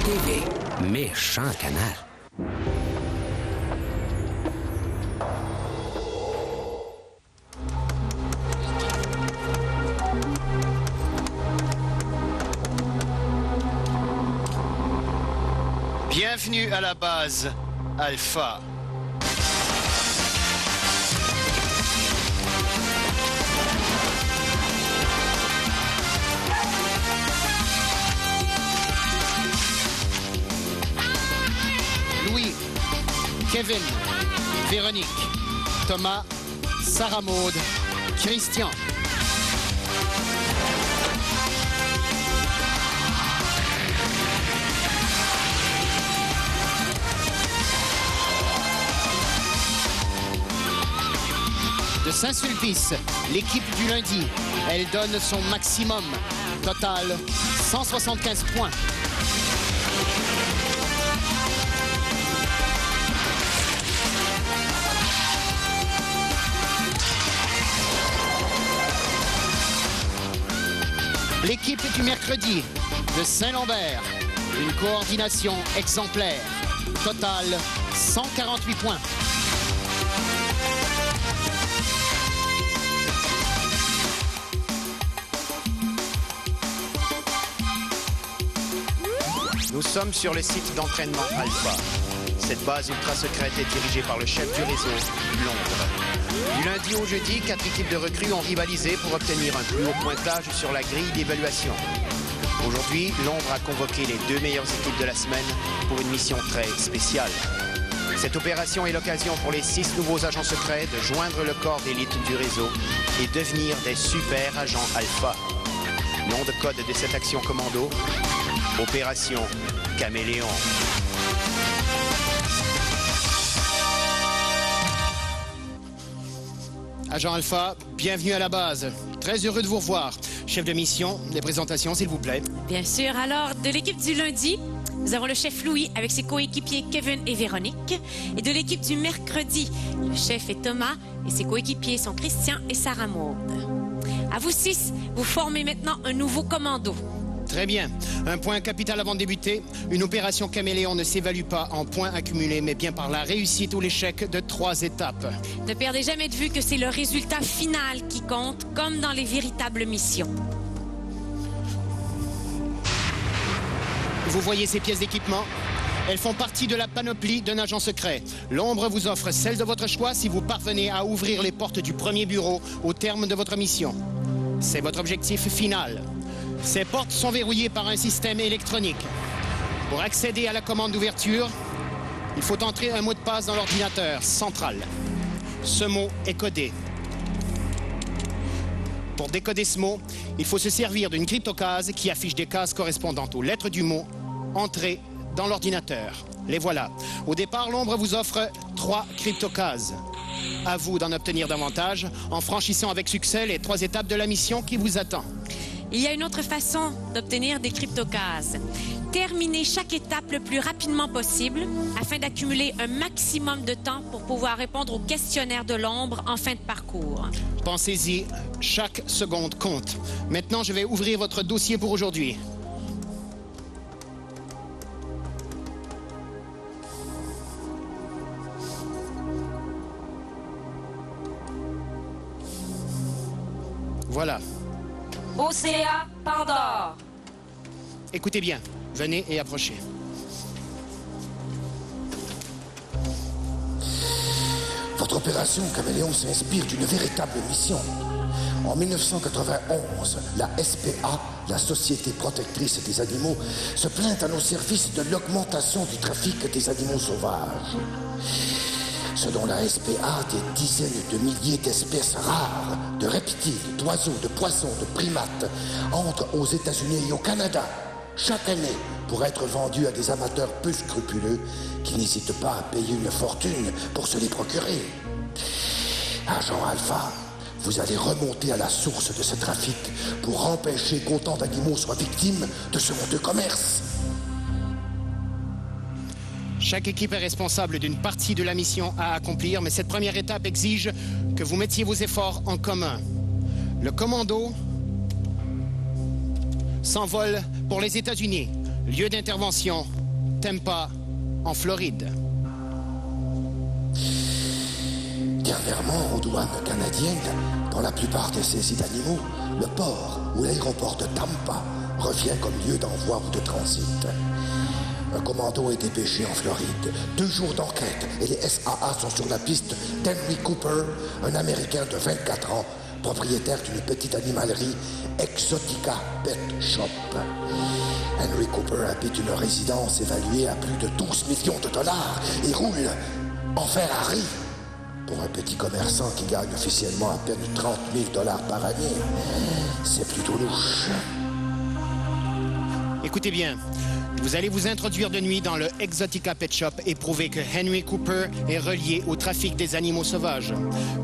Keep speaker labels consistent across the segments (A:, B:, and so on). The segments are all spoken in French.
A: TV, méchant canal.
B: Bienvenue à la base, Alpha. Louis, Kevin, Véronique, Thomas, Sarah Maud, Christian. De Saint-Sulpice, l'équipe du lundi, elle donne son maximum. Total, 175 points. L'équipe du mercredi, de Saint-Lambert, une coordination exemplaire. Total, 148 points. Nous sommes sur le site d'entraînement Alpha. Cette base ultra secrète est dirigée par le chef du réseau, Londres. Du lundi au jeudi, 4 équipes de recrues ont rivalisé pour obtenir un plus haut pointage sur la grille d'évaluation. Aujourd'hui, Londres a convoqué les 2 meilleures équipes de la semaine pour une mission très spéciale. Cette opération est l'occasion pour les 6 nouveaux agents secrets de joindre le corps d'élite du réseau et devenir des super agents Alpha. Nom de code de cette action commando, Opération Caméléon. Agent Alpha, bienvenue à la base. Très heureux de vous revoir. Chef de mission, des présentations, s'il vous plaît.
C: Bien sûr. Alors, de l'équipe du lundi, nous avons le chef Louis avec ses coéquipiers Kevin et Véronique. Et de l'équipe du mercredi, le chef est Thomas et ses coéquipiers sont Christian et Sarah Maud. À vous 6, vous formez maintenant un nouveau commando.
B: Très bien. Un point capital avant de débuter. Une opération Caméléon ne s'évalue pas en points accumulés, mais bien par la réussite ou l'échec de 3 étapes.
C: Ne perdez jamais de vue que c'est le résultat final qui compte, comme dans les véritables missions.
B: Vous voyez ces pièces d'équipement? Elles font partie de la panoplie d'un agent secret. L'ombre vous offre celle de votre choix si vous parvenez à ouvrir les portes du premier bureau au terme de votre mission. C'est votre objectif final. Ces portes sont verrouillées par un système électronique. Pour accéder à la commande d'ouverture, il faut entrer un mot de passe dans l'ordinateur central. Ce mot est codé. Pour décoder ce mot, il faut se servir d'une cryptocase qui affiche des cases correspondantes aux lettres du mot entrées dans l'ordinateur. Les voilà. Au départ, l'ombre vous offre 3 cryptocases. À vous d'en obtenir davantage en franchissant avec succès les 3 étapes de la mission qui vous attend.
C: Il y a une autre façon d'obtenir des cryptocases. Terminez chaque étape le plus rapidement possible afin d'accumuler un maximum de temps pour pouvoir répondre au questionnaire de l'ombre en fin de parcours.
B: Pensez-y, chaque seconde compte. Maintenant, je vais ouvrir votre dossier pour aujourd'hui. Voilà.
D: Océa Pandore.
B: Écoutez bien, venez et approchez.
E: Votre opération Caméléon s'inspire d'une véritable mission. En 1991, la SPA, la Société protectrice des animaux, se plaint à nos services de l'augmentation du trafic des animaux sauvages. Selon la SPA, des dizaines de milliers d'espèces rares, de reptiles, d'oiseaux, de poissons, de primates, entrent aux États-Unis et au Canada chaque année pour être vendues à des amateurs peu scrupuleux qui n'hésitent pas à payer une fortune pour se les procurer. Agent Alpha, vous allez remonter à la source de ce trafic pour empêcher qu'autant d'animaux soient victimes de ce honteux commerce.
B: Chaque équipe est responsable d'une partie de la mission à accomplir, mais cette première étape exige que vous mettiez vos efforts en commun. Le commando s'envole pour les États-Unis. Lieu d'intervention, Tampa, en Floride.
E: Dernièrement, aux douanes canadiennes, dans la plupart des saisies d'animaux, le port ou l'aéroport de Tampa revient comme lieu d'envoi ou de transit. Un commando est dépêché en Floride. 2 jours d'enquête et les SAA sont sur la piste d'Henry Cooper, un Américain de 24 ans, propriétaire d'une petite animalerie Exotica Pet Shop. Henry Cooper habite une résidence évaluée à plus de 12 millions de dollars et roule en Ferrari. Pour un petit commerçant qui gagne officiellement à peine 30 000 dollars par année, c'est plutôt louche.
B: Écoutez bien, vous allez vous introduire de nuit dans le Exotica Pet Shop et prouver que Henry Cooper est relié au trafic des animaux sauvages.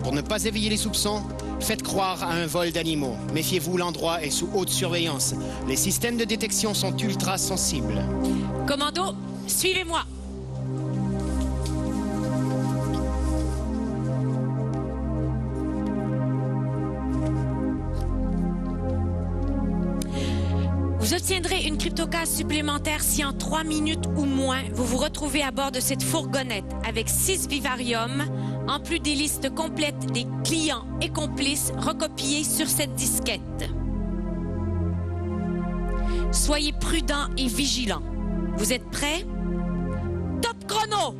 B: Pour ne pas éveiller les soupçons, faites croire à un vol d'animaux. Méfiez-vous, l'endroit est sous haute surveillance. Les systèmes de détection sont ultra sensibles.
C: Commando, suivez-moi. Vous obtiendrez une cryptocase supplémentaire si en 3 minutes ou moins, vous vous retrouvez à bord de cette fourgonnette avec 6 vivariums, en plus des listes complètes des clients et complices recopiées sur cette disquette. Soyez prudents et vigilants. Vous êtes prêts? Top chrono!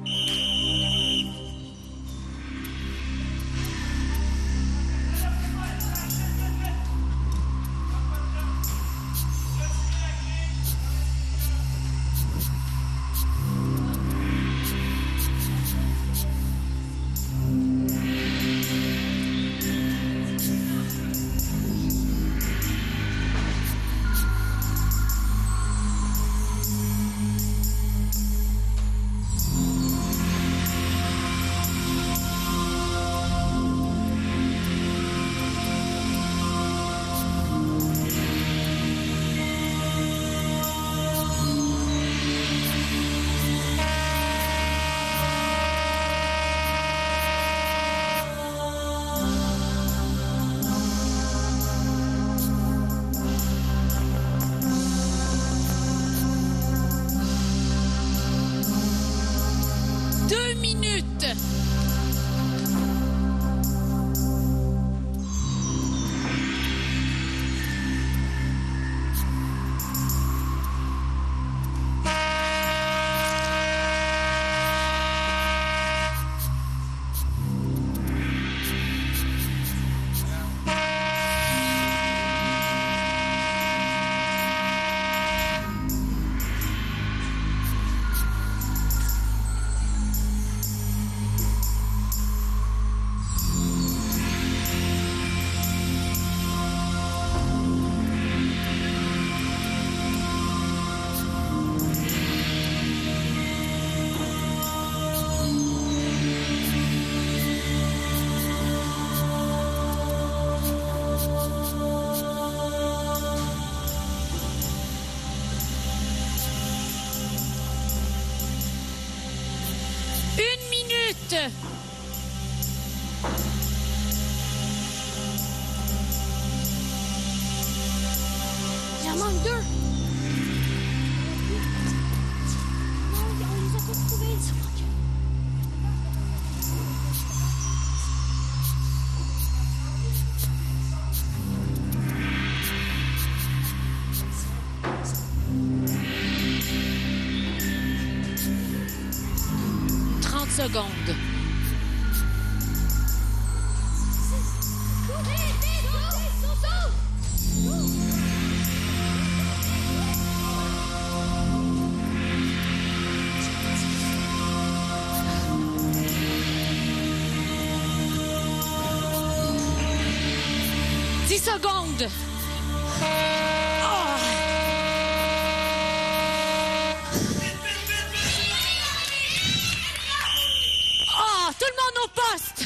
F: Il en manque 2. Non, on les a tous trouvés. Ça manque.
C: Secondes. Secondes. Tout le monde au poste.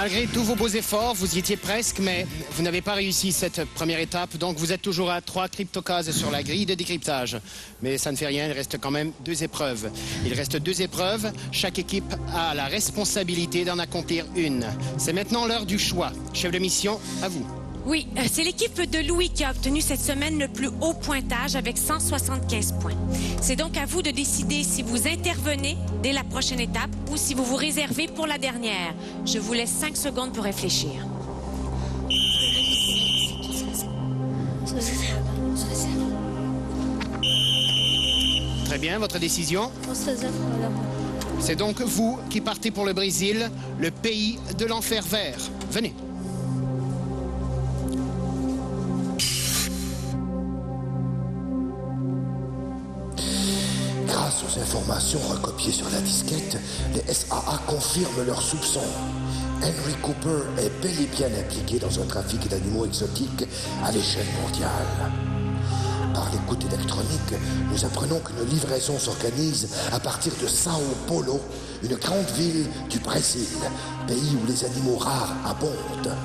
B: Malgré tous vos beaux efforts, vous y étiez presque, mais vous n'avez pas réussi cette première étape. Donc vous êtes toujours à 3 cryptocases sur la grille de décryptage. Mais ça ne fait rien, il reste quand même 2 épreuves. Il reste 2 épreuves. Chaque équipe a la responsabilité d'en accomplir une. C'est maintenant l'heure du choix. Chef de mission, à vous.
C: Oui, c'est l'équipe de Louis qui a obtenu cette semaine le plus haut pointage avec 175 points. C'est donc à vous de décider si vous intervenez dès la prochaine étape ou si vous vous réservez pour la dernière. Je vous laisse 5 secondes pour réfléchir.
B: Très bien, votre décision? C'est donc vous qui partez pour le Brésil, le pays de l'enfer vert. Venez.
E: Grâce aux informations recopiées sur la disquette, les SAA confirment leurs soupçons. Henry Cooper est bel et bien impliqué dans un trafic d'animaux exotiques à l'échelle mondiale. Par l'écoute électronique, nous apprenons qu'une livraison s'organise à partir de Sao Paulo, une grande ville du Brésil, pays où les animaux rares abondent.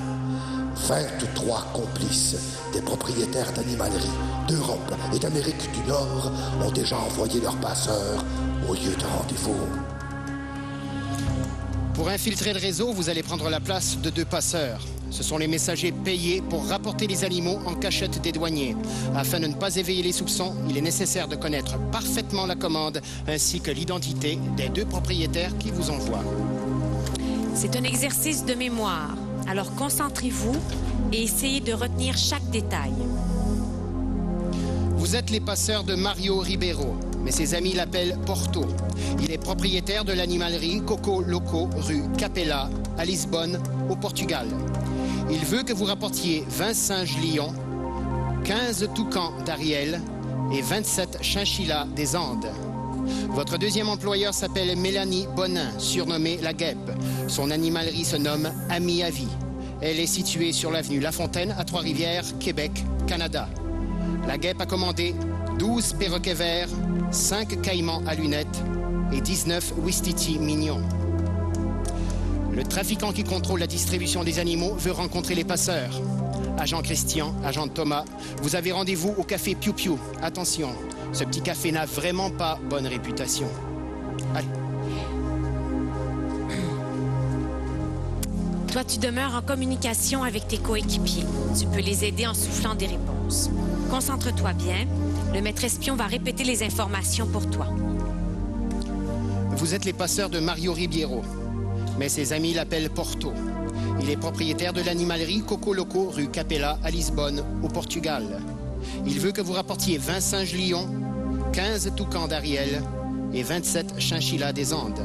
E: 23 complices, des propriétaires d'animaleries d'Europe et d'Amérique du Nord ont déjà envoyé leurs passeurs au lieu de rendez-vous.
B: Pour infiltrer le réseau, vous allez prendre la place de 2 passeurs. Ce sont les messagers payés pour rapporter les animaux en cachette des douaniers. Afin de ne pas éveiller les soupçons, il est nécessaire de connaître parfaitement la commande ainsi que l'identité des 2 propriétaires qui vous envoient.
C: C'est un exercice de mémoire. Alors concentrez-vous et essayez de retenir chaque détail.
B: Vous êtes les passeurs de Mario Ribeiro, mais ses amis l'appellent Porto. Il est propriétaire de l'animalerie Coco Loco, rue Capella, à Lisbonne, au Portugal. Il veut que vous rapportiez 20 singes lions, 15 toucans d'Ariel et 27 chinchillas des Andes. Votre deuxième employeur s'appelle Mélanie Bonin, surnommée La Guêpe. Son animalerie se nomme Ami à Vie. Elle est située sur l'avenue La Fontaine, à Trois-Rivières, Québec, Canada. La Guêpe a commandé 12 perroquets verts, 5 caïmans à lunettes et 19 ouistiti mignons. Le trafiquant qui contrôle la distribution des animaux veut rencontrer les passeurs. Agent Christian, agent Thomas, vous avez rendez-vous au café Piu Piu. Attention, ce petit café n'a vraiment pas bonne réputation. Allez.
C: Toi, tu demeures en communication avec tes coéquipiers. Tu peux les aider en soufflant des réponses. Concentre-toi bien. Le maître espion va répéter les informations pour toi.
B: Vous êtes les passeurs de Mario Ribeiro, mais ses amis l'appellent Porto. Il est propriétaire de l'animalerie Coco Loco, rue Capella, à Lisbonne, au Portugal. Il veut que vous rapportiez 20 singes lions, 15 toucans d'Ariel et 27 chinchillas des Andes.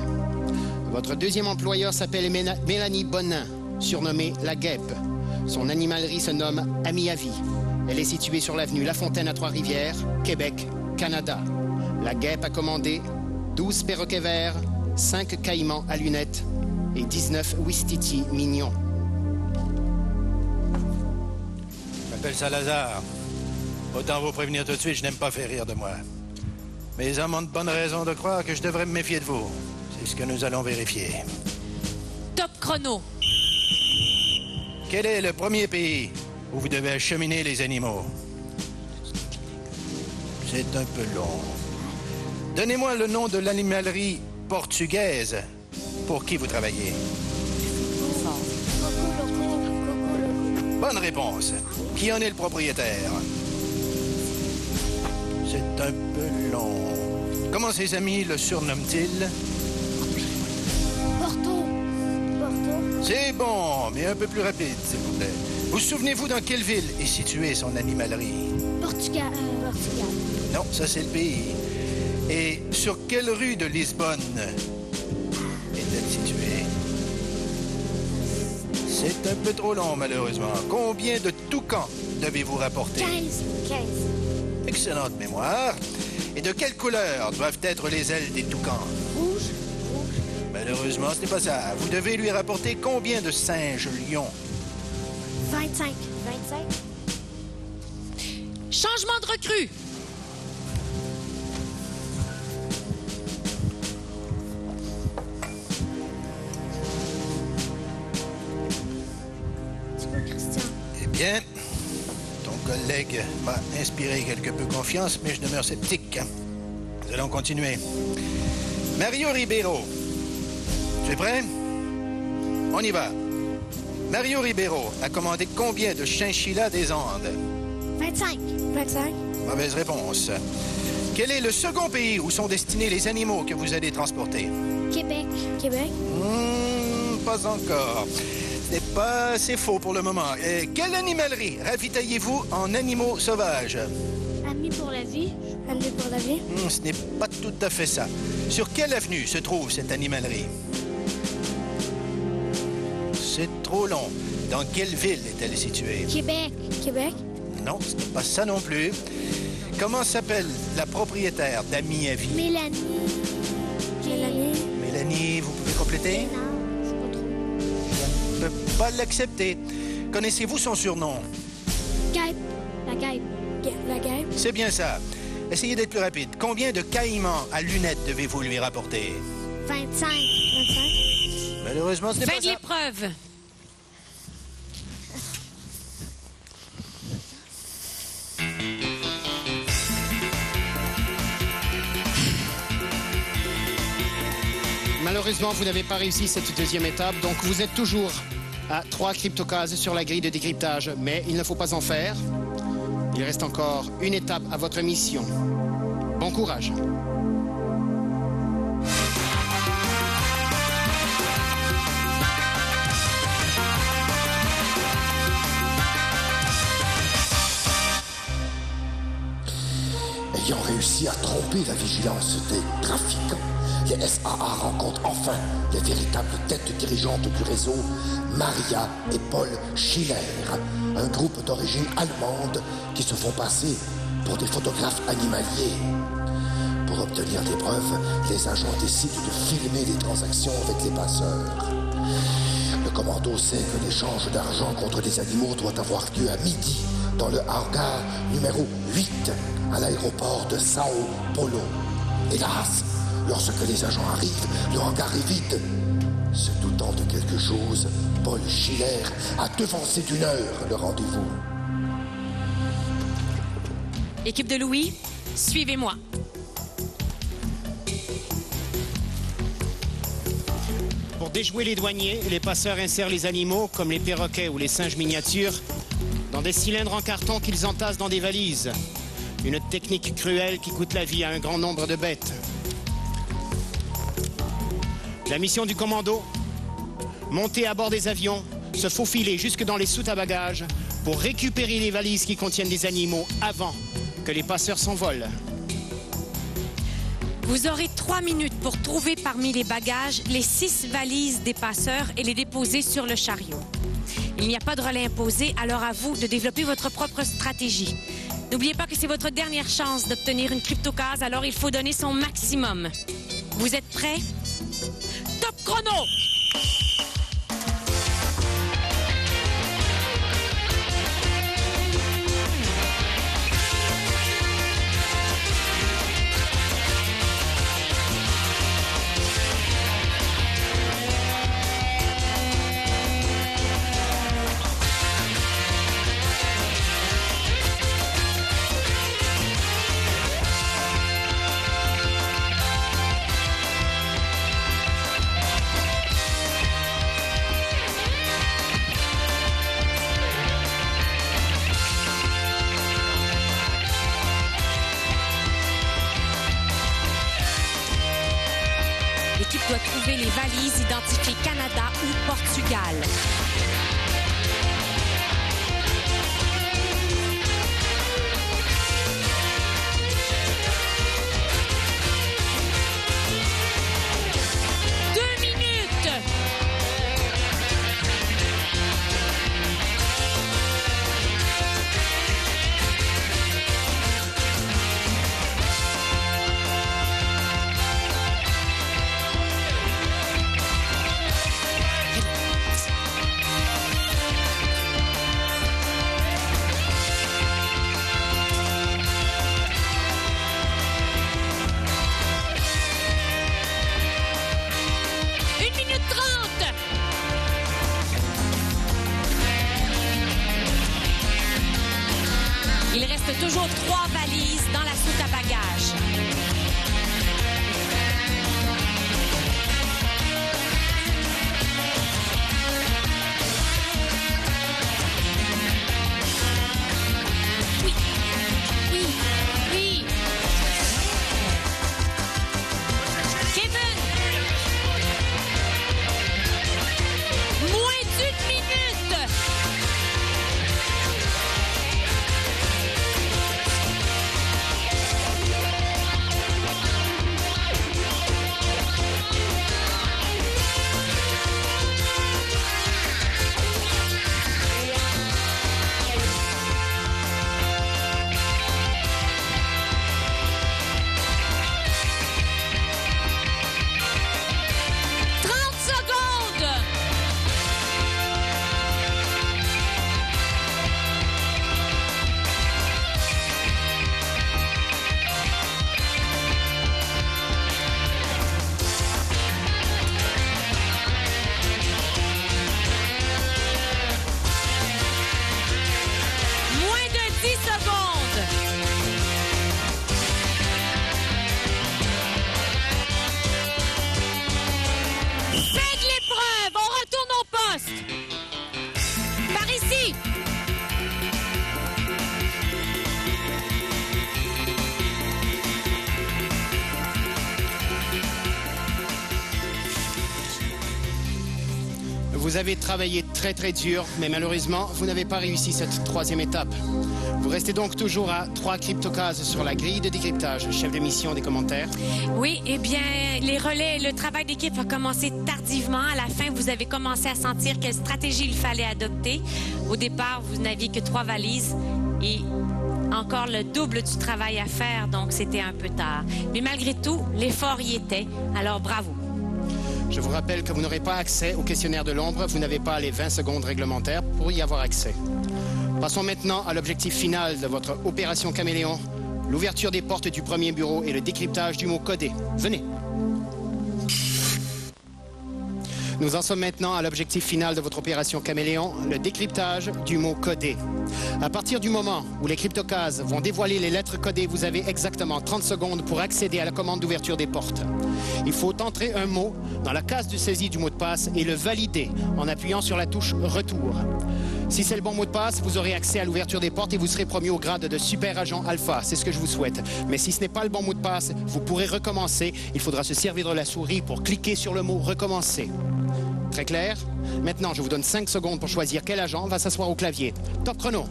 B: Votre deuxième employeur s'appelle Mélanie Bonin, surnommée La Guêpe. Son animalerie se nomme Ami à Vie. Elle est située sur l'avenue La Fontaine à Trois-Rivières, Québec, Canada. La Guêpe a commandé 12 perroquets verts, 5 caïmans à lunettes et 19 ouistiti mignons.
G: Je m'appelle Salazar. Autant vous prévenir tout de suite, je n'aime pas faire rire de moi. Mais ils ont de bonnes raisons de croire que je devrais me méfier de vous. C'est ce que nous allons vérifier.
C: Top chrono.
G: Quel est le premier pays où vous devez acheminer les animaux? C'est un peu long. Donnez-moi le nom de l'animalerie portugaise pour qui vous travaillez. Bonne réponse. Qui en est le propriétaire? C'est un peu long. Comment ses amis le surnomment-ils?
F: Porto.
G: C'est bon, mais un peu plus rapide, s'il vous plaît. Vous souvenez-vous dans quelle ville est située son animalerie?
F: Portugal.
G: Non, ça c'est le pays. Et sur quelle rue de Lisbonne est-elle située? C'est un peu trop long, malheureusement. Combien de toucans devez-vous rapporter?
F: 15.
G: Excellente mémoire. Et de quelle couleur doivent être les ailes des toucans?
F: Rouge.
G: Malheureusement, ce n'est pas ça. Vous devez lui rapporter combien de singes lions?
F: 25.
C: Changement de recrue.
G: Bien. Ton collègue m'a inspiré quelque peu confiance, mais je demeure sceptique. Nous allons continuer. Mario Ribeiro. Tu es prêt? On y va. Mario Ribeiro a commandé combien de chinchillas des Andes?
F: 25. 25.
G: Mauvaise réponse. Quel est le second pays où sont destinés les animaux que vous allez transporter?
F: Québec. Québec.
G: Pas encore. Ce n'est pas assez faux pour le moment. Quelle animalerie ravitaillez-vous en animaux sauvages?
F: Amis pour la vie. Amis pour la vie.
G: Ce n'est pas tout à fait ça. Sur quelle avenue se trouve cette animalerie? C'est trop long. Dans quelle ville est-elle située?
F: Québec. Québec.
G: Non, ce n'est pas ça non plus. Comment s'appelle la propriétaire d'Amis à vie?
F: Mélanie. Mélanie.
G: Mélanie, vous pouvez compléter?
F: Non, je sais pas trop.
G: Je ne peux pas l'accepter. Connaissez-vous son surnom?
F: Guêpe. La guêpe. La guêpe.
G: C'est bien ça. Essayez d'être plus rapide. Combien de caïmans à lunettes devez-vous lui rapporter?
F: 25. 25.
G: Malheureusement, ce n'est
C: Fin
G: pas
C: de
G: ça.
C: l'épreuve.
H: Malheureusement, vous n'avez pas réussi cette deuxième étape, donc vous êtes toujours à 3 cryptocases sur la grille de décryptage. Mais il ne faut pas en faire. Il reste encore une étape à votre mission. Bon courage.
E: Ayant réussi à tromper la vigilance des trafiquants, les SAA rencontrent enfin les véritables têtes dirigeantes du réseau, Maria et Paul Schiller, un groupe d'origine allemande qui se font passer pour des photographes animaliers. Pour obtenir des preuves, les agents décident de filmer les transactions avec les passeurs. Le commando sait que l'échange d'argent contre des animaux doit avoir lieu à midi dans le hangar numéro 8 à l'aéroport de Sao Paulo. Hélas, lorsque les agents arrivent, le hangar est vide. Se doutant de quelque chose, Paul Schiller a devancé d'1 heure le rendez-vous.
C: Équipe de Louis, suivez-moi.
H: Pour déjouer les douaniers, les passeurs insèrent les animaux, comme les perroquets ou les singes miniatures, dans des cylindres en carton qu'ils entassent dans des valises. Une technique cruelle qui coûte la vie à un grand nombre de bêtes. La mission du commando, monter à bord des avions, se faufiler jusque dans les soutes à bagages pour récupérer les valises qui contiennent des animaux avant que les passeurs s'envolent.
C: Vous aurez 3 minutes pour trouver parmi les bagages les 6 valises des passeurs et les déposer sur le chariot. Il n'y a pas de relais imposé, alors à vous de développer votre propre stratégie. N'oubliez pas que c'est votre dernière chance d'obtenir une cryptocase, alors il faut donner son maximum. Vous êtes prêts? Top chrono! L'équipe doit trouver les valises identifiées Canada ou Portugal. toujours 3 valises dans la soute à bagages. Oui. Oui. Oui. Kevin. Moins d'1 minute. Par ici.
H: Vous avez travaillé très dur, mais malheureusement, vous n'avez pas réussi cette 3e étape. Vous restez donc toujours à 3 cryptocases sur la grille de décryptage. Chef de mission, des commentaires?
C: Oui, eh bien, les relais, le travail d'équipe a commencé tardivement. À la fin, vous avez commencé à sentir quelle stratégie il fallait adopter. Au départ, vous n'aviez que 3 valises et encore le double du travail à faire, donc c'était un peu tard. Mais malgré tout, l'effort y était, alors bravo.
H: Je vous rappelle que vous n'aurez pas accès au questionnaire de l'ombre. Vous n'avez pas les 20 secondes réglementaires pour y avoir accès. Passons maintenant à l'objectif final de votre opération Caméléon, l'ouverture des portes du premier bureau et le décryptage du mot codé. Venez. Nous en sommes maintenant à l'objectif final de votre opération Caméléon, le décryptage du mot codé. À partir du moment où les cryptocases vont dévoiler les lettres codées, vous avez exactement 30 secondes pour accéder à la commande d'ouverture des portes. Il faut entrer un mot dans la case de saisie du mot de passe et le valider en appuyant sur la touche « Retour ». Si c'est le bon mot de passe, vous aurez accès à l'ouverture des portes et vous serez promu au grade de super agent alpha. C'est ce que je vous souhaite. Mais si ce n'est pas le bon mot de passe, vous pourrez recommencer. Il faudra se servir de la souris pour cliquer sur le mot « Recommencer ». Très clair? Maintenant, je vous donne 5 secondes pour choisir quel agent va s'asseoir au clavier. Top chrono.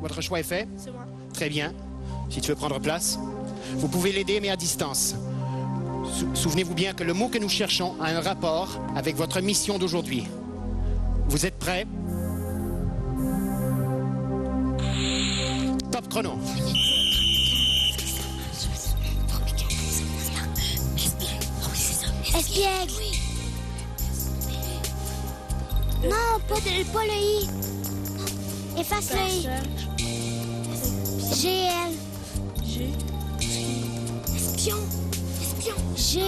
H: Votre choix est fait?
F: C'est moi.
H: Très bien. Si tu veux prendre place, vous pouvez l'aider, mais à distance. Souvenez-vous bien que le mot que nous cherchons a un rapport avec votre mission d'aujourd'hui. Vous êtes prêts? Top chrono.
F: Espiègle. Non, pas le I. Efface le I. GL. Espion. G.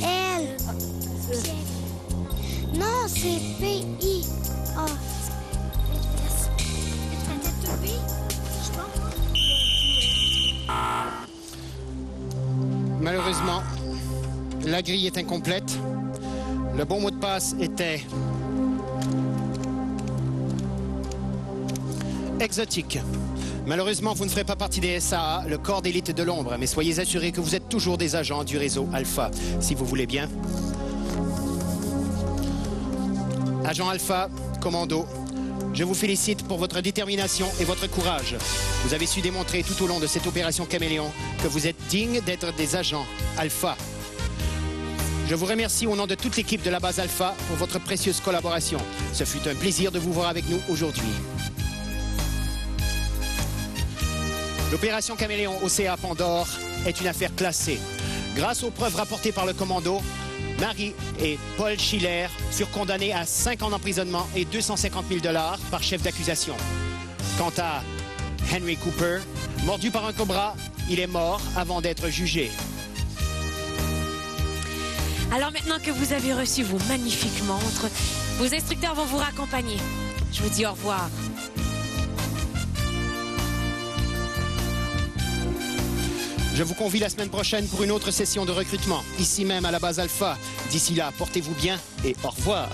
F: L. Non, c'est P-I. A.
H: Malheureusement, la grille est incomplète. Le bon mot de passe était exotique. Malheureusement, vous ne ferez pas partie des SAA, le corps d'élite de l'ombre, mais soyez assurés que vous êtes toujours des agents du réseau Alpha, si vous voulez bien. Agent Alpha, commando, je vous félicite pour votre détermination et votre courage. Vous avez su démontrer tout au long de cette opération Caméléon que vous êtes dignes d'être des agents Alpha. Je vous remercie au nom de toute l'équipe de la base Alpha pour votre précieuse collaboration. Ce fut un plaisir de vous voir avec nous aujourd'hui. L'opération Caméléon OCA Pandore est une affaire classée. Grâce aux preuves rapportées par le commando, Marie et Paul Schiller furent condamnés à 5 ans d'emprisonnement et 250 000 $ par chef d'accusation. Quant à Henry Cooper, mordu par un cobra, il est mort avant d'être jugé.
C: Alors maintenant que vous avez reçu vos magnifiques montres, Vos instructeurs vont vous raccompagner. Je vous dis au revoir.
H: Je vous convie la semaine prochaine pour une autre session de recrutement, ici même à la base Alpha. D'ici là, portez-vous bien et au revoir.